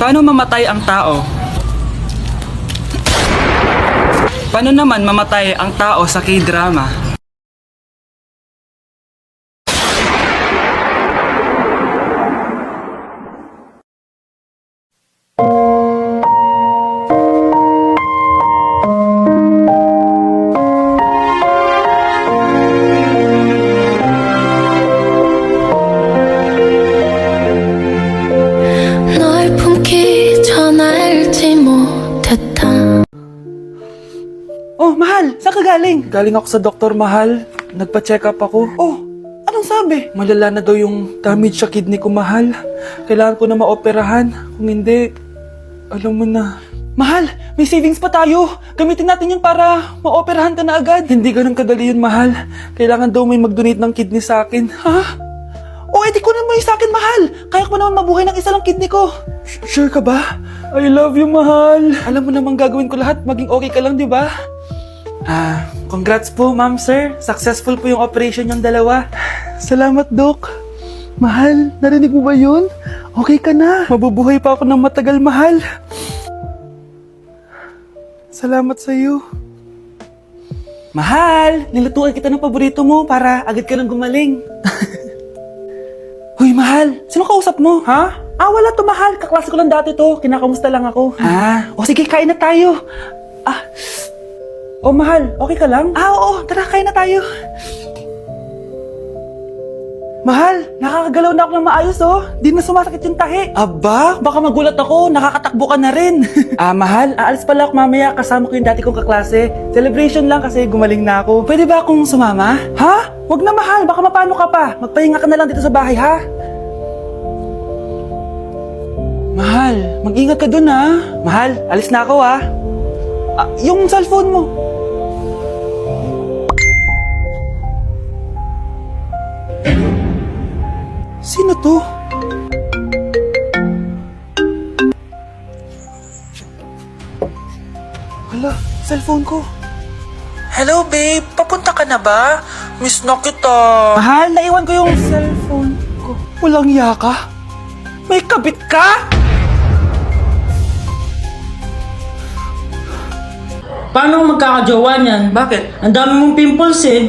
Paano mamatay ang tao? Paano naman mamatay ang tao sa K-drama? 널 품기 전 알지 못했다. Oh, mahal! Saan ka galing? Galing ako sa doktor, mahal. Nagpa-check up ako. Oh, anong sabi? Malala na daw yung damage sa kidney ko, mahal. Kailangan ko na maoperahan. Kung hindi, alam mo na. Mahal, may savings pa tayo. Gamitin natin yun para maoperahan ka na agad. Hindi ganun kadali yun, mahal. Kailangan daw may mag-donate ng kidney sa akin. Ha? Oh, edi ko na mo yung sa akin, mahal. Kaya ko naman mabuhay ng isa lang kidney ko. Sure ka ba? I love you, mahal. Alam mo namang gagawin ko lahat. Maging okay ka lang, di ba? Congrats po, ma'am, sir. Successful po yung operation yung dalawa. Salamat, Dok. Mahal, narinig mo ba yun? Okay ka na. Mabubuhay pa ako ng matagal, mahal. Salamat sa iyo. Mahal, nilutuan kita ng paborito mo para agad ka nang gumaling. Hoy, mahal. Sino kausap mo? Ha? Wala to, mahal. Kaklase ko lang dati to. Kinakamusta lang ako. Sige, kain na tayo. Mahal. Okay ka lang? Oo. Tara, kain na tayo. Mahal, nakakagalaw na ako ng maayos, oh. Di na sumasakit yung tahi. Aba, baka magulat ako. Nakakatakbo ka na rin. Mahal, aalis pala ako mamaya. Kasama ko yung dati kong kaklase. Celebration lang kasi gumaling na ako. Pwede ba akong sumama? Ha? Wag na, mahal. Baka mapano ka pa. Magpahinga ka na lang dito sa bahay, ha? Mahal, mag-ingat ka dun, ha? Mahal, alis na ako, ha? Yung cellphone mo. Sino to? Hala, cellphone ko. Hello, babe. Papunta ka na ba? Miss na kita. Mahal, naiwan ko yung cellphone ko. Walang iya ka? May kabit ka? Paano magkakajowa niyan? Bakit? Ang dami mong pimples eh.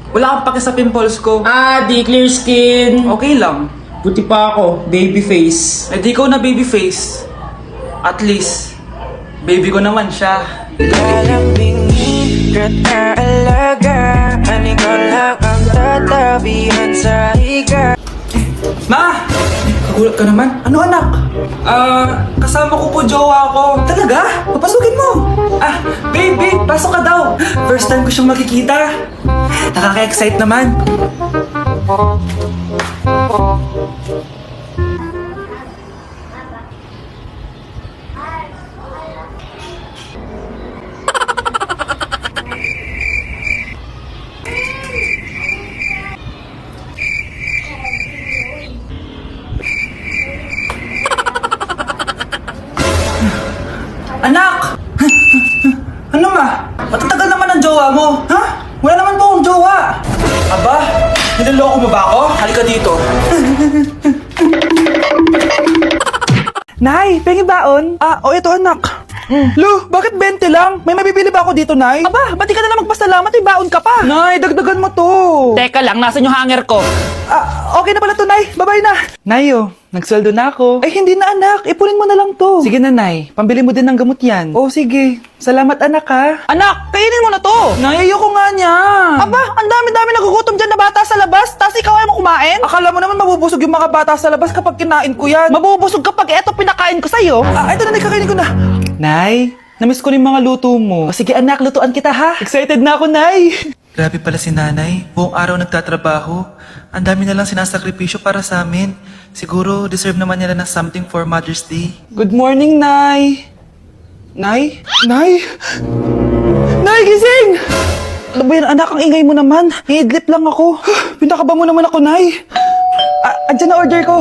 Wala kang pake sa pimples ko. Di clear skin. Okay lang. Buti pa ako, baby face. Di ko na baby face. At least, baby ko naman siya. Lalambingin ka alaga. Ikaw lang ang tatabihan sa higa. Ma! Kagulat ka naman. Ano, anak? Kasama ko po jowa ko. Talaga? Papasukin mo. Baby, pasok ka daw. First time ko siyang makikita. Nakaka-excite naman. Anak! Ano ma? Matatagal naman ang jowa mo. Ha? Wala naman po akong jowa. Aba, niloloko mo ba ako? Halika dito. Nay, pengi baon? Ito, anak. Lu, bakit 20 lang? May mabibili ba ako dito, Nay? Aba, ba't di ka na lang magpasalamat? May baon ka pa. Nay, dagdagan mo to. Teka lang, nasan yung hanger ko? Okay na pala to, Nay. Bye-bye na. Nay, nagsweldo na ako. Ay, hindi na, anak. Ipunin mo na lang to. Sige na, Nay. Pambili mo din ng gamot yan. Sige. Salamat, anak, ha. Anak, kainin mo na to. Nay, ayoko nga niya. Aba, ang dami-dami nagugutom dyan na bata sa labas. Tapos ikaw ay mo kumain? Akala mo naman mabubusog yung mga bata sa labas kapag kinain ko yan. Mabubusog kapag eto pinakain ko sa'yo. Ito na, Nay, kakainin ko na. Nay, namiss ko rin mga luto mo. Sige, anak, lutuan kita, ha. Excited na ako, Nay. Grabe pala si nanay. Buong araw nagtatrabaho. Ang dami na lang sinasakripisyo para sa amin. Siguro deserve naman nila ng something for Mother's Day. Good morning, Nay. Nay? Nay? Nay, gising! Ano ba yan, anak? Ang ingay mo naman. Iidlip lang ako. Pinakaba mo naman ako, Nay. Andyan na order ko.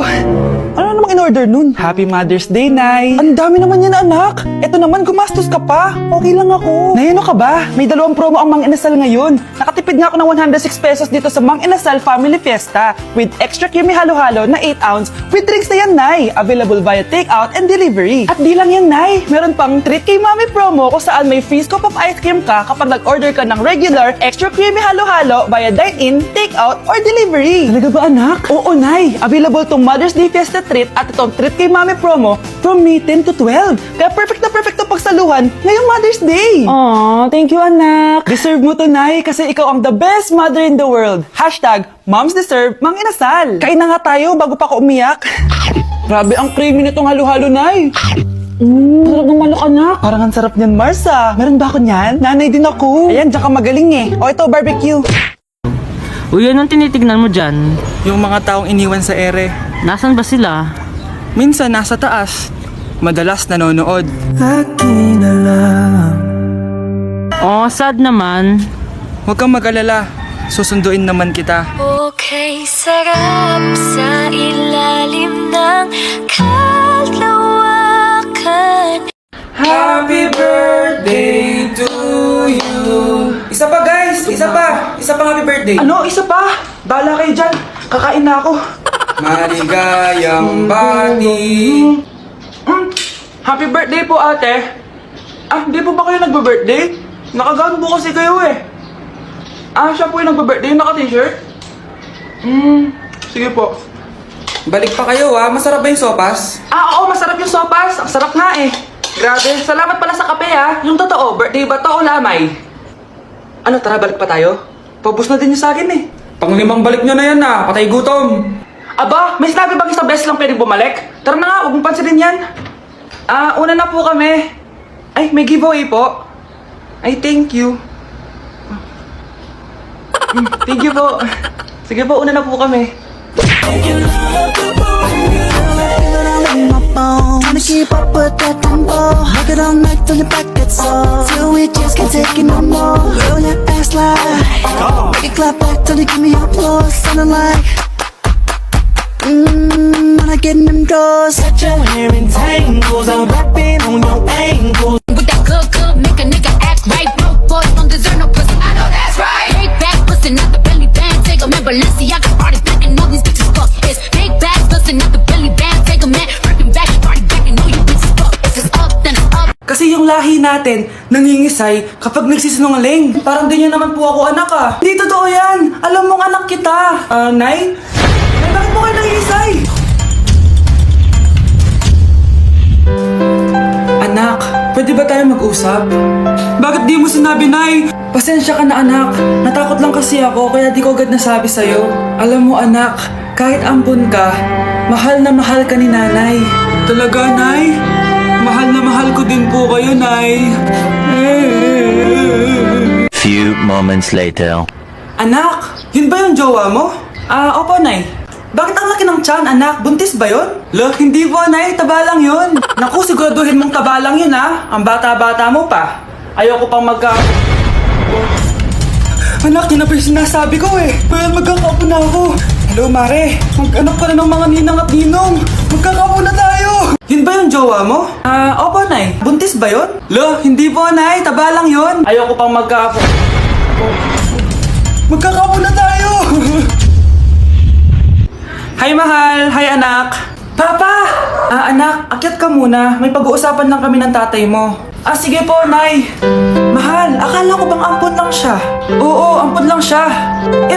Ano namang in-order nun? Happy Mother's Day, Nay. Ang dami naman yan, anak. Eto naman, gumastos ka pa. Okay lang ako. Nay, ano ka ba? May 2 promo ang Mang Inasal ngayon. Nakatipid nga ako ng 106 pesos dito sa Mang Inasal Family Fiesta with extra creamy halo-halo na 8 ounce with drinks na yan, Nay. Available via takeout and delivery. At di lang yan, Nay. Meron pang Treat Kay Mami promo kung saan may free scoop of ice cream ka kapag nag-order ka ng regular extra creamy halo-halo via dine-in, takeout, or delivery. Talaga ba, anak? Oo, Nay. Available tong Mother's Day Fiesta Treat at itong Treat Kay Mami promo from May 10 to 12. Kaya perfect na perfect to pagsaluhan ngayong Mother's Day. Aw, thank you, anak. Deserve mo to, Nay, kasi ikaw ang the best mother in the world. Hashtag Moms Deserve Mang Inasal. Kain na nga tayo bago pa ako umiyak. Grabe ang creamy nitong halo-halo, Nay. Sarap ng manok, anak. Parang ang sarap niyan, Marsa. Meron ba ako niyan? Nanay din ako. Ayan, diyan ka magaling eh. O ito, barbecue. Uy, anong tinitignan mo dyan? Yung mga taong iniwan sa ere. Nasaan ba sila? Minsan nasa taas. Madalas nanonood. Oh, sad naman. Huwag kang mag-alala. Susunduin naman kita. Okay, sarap sa ilalim ng kalawakan. Happy birthday to you. Isa pa, guys. Isa pa happy birthday. Ano? Isa pa? Bala kayo dyan. Kakain na ako. Maligayang bati. Happy birthday po, ate. Di po ba kayo nagbe-birthday? Nakagaan po kasi kayo eh. Siya po yung nagbe-birthday, naka-t-shirt? Sige po. Balik pa kayo, masarap ba yung sopas? Oo, masarap yung sopas. Ang sarap nga eh. Grabe, salamat pala sa kape ha. Yung totoo, birthday ba to o lamay? Ano, tara, balik pa tayo? Pabus na din yung sa akin eh. Pang-5 balik nyo na yan patay gutom. Aba, may sinabi bang isang beses lang pwedeng bumalik? Tara na nga, huwag mong pansinin yan. Una na po kami. Ay, may giveaway po. Ay, thank you. Thank you po. Sige po, una na po kami. Trying to keep up with that tempo. Work it all night till your back gets sore. Till we just can't take it no more. Girl, your ass like make it clap back till you give me applause. Sounding like when I get in them doors. Set your hair in tangles. I'm rapping on your ankles. With that good, make a nigga act right. Broke boys don't deserve no pussy. I know that's right. Big back, bustin' out the belly band. Take a man, Balenciaga party back and all these bitches fuck. It's big bags, bustin' out the belly band. Take a man, working back, party back and all you bitches fuck. If it's up, then it's up. Kasi yung lahi natin, nangingisay kapag nagsisinungaling. Parang din yun naman po ako, anak Hindi totoo yan. Alam mong anak kita. Nay? Nay, bakit mo kayo nangingisay? Anak, pwede ba tayo mag-usap? Bakit di mo sinabi, Nay? Pasensya ka na, anak. Natakot lang kasi ako, kaya di ko agad nasabi sa'yo. Alam mo, anak, kahit ampun ka, mahal na mahal ka ni nanay. Talaga, Nay? Mahal na mahal ko din po kayo, Nay. Few moments later. Anak, yun ba yung jowa mo? Opo, Nay. Bakit ang laki ng tiyan, anak? Buntis ba yun? Lo, hindi po, Nay. Taba lang yun. Naku, siguraduhin mong taba lang yun, Ang bata-bata mo pa. Ayoko pang Anak, yun na pa yung sinasabi ko eh. Kaya magkakaapo na ako. Hello, Mare. Mag-anak ka na ng mga ninang at ninong. Magkakaapo na tayo. Yun ba yung jowa mo? Opo, Nay. Buntis ba yun? Lo, hindi po, Nay. Taba lang yun. Ayoko pang magkakaapo na tayo. Hi, mahal. Hi, anak. Papa! Anak, akyat ka muna. May pag-uusapan lang kami ng tatay mo. Sige po, Nay. Mahal, akala ko bang ampun lang siya? Oo, ampun lang siya.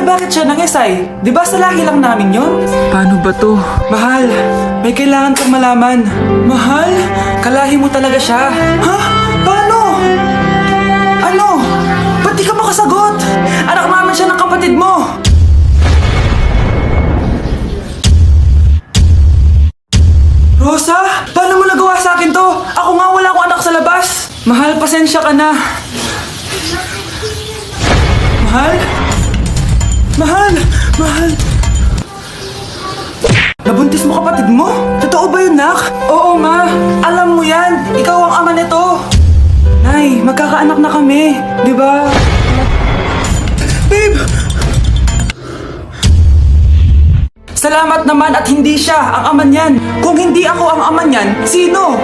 Bakit siya nangisay? Di ba sa lahi lang namin yun? Paano ba to? Mahal, may kailangan kang malaman. Mahal, kalahi mo talaga siya. Ha? Paano? Ano? Ba't di ka makasagot? Anak naman siya ng kapatid mo. Rosa, paano mo nagawa sa akin to? Ako nga wala akong anak sa labas. Mahal, pasensya ka na. Mahal? Nabuntis mo kapatid mo? Totoo ba yun, nak? Oo, ma. Alam mo yan. Ikaw ang ama nito. Nay, magkakaanak na kami. Di ba? Babe! Sa Salamat naman at hindi siya ang ama niyan. Kung hindi ako ang ama niyan, sino?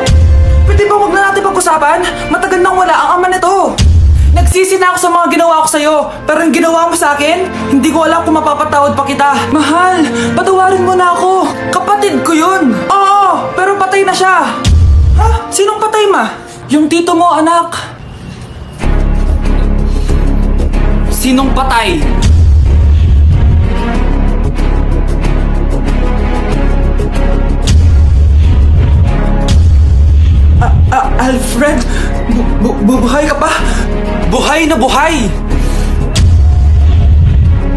Pwede ba huwag na natin pag-usapan? Matagal nang wala ang ama nito. Nagsisi na ako sa mga ginawa ko sa'yo, pero yung ginawa mo sa akin, hindi ko alam kung mapapatawad pa kita. Mahal, patawarin mo na ako. Kapatid ko yun. Oo, pero patay na siya. Ha? Sinong patay, ma? Yung tito mo, anak. Sinong patay? Alfred, buhay ka pa? Buhay na buhay!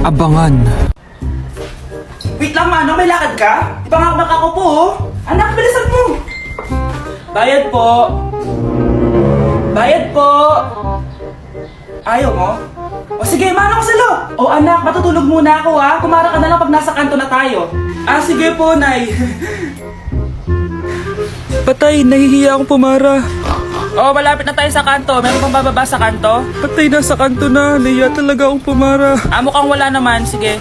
Abangan. Wait lang, Manong, may lakad ka? Pangakmak ako po, oh. Anak, bilisan mo! Bayad po. Bayad po. Ayaw mo? O sige, Manong, salo! O anak, matutulog muna ako, ha? Kumara ka na lang pag nasa kanto na tayo. Sige po, Nay. Patay, nahihiya akong pumara. Oh, malapit na tayo sa kanto. Meron pang bababa sa kanto? Patay, nasa kanto na. Nahiya talaga akong pumara. Mukhang wala naman. Sige.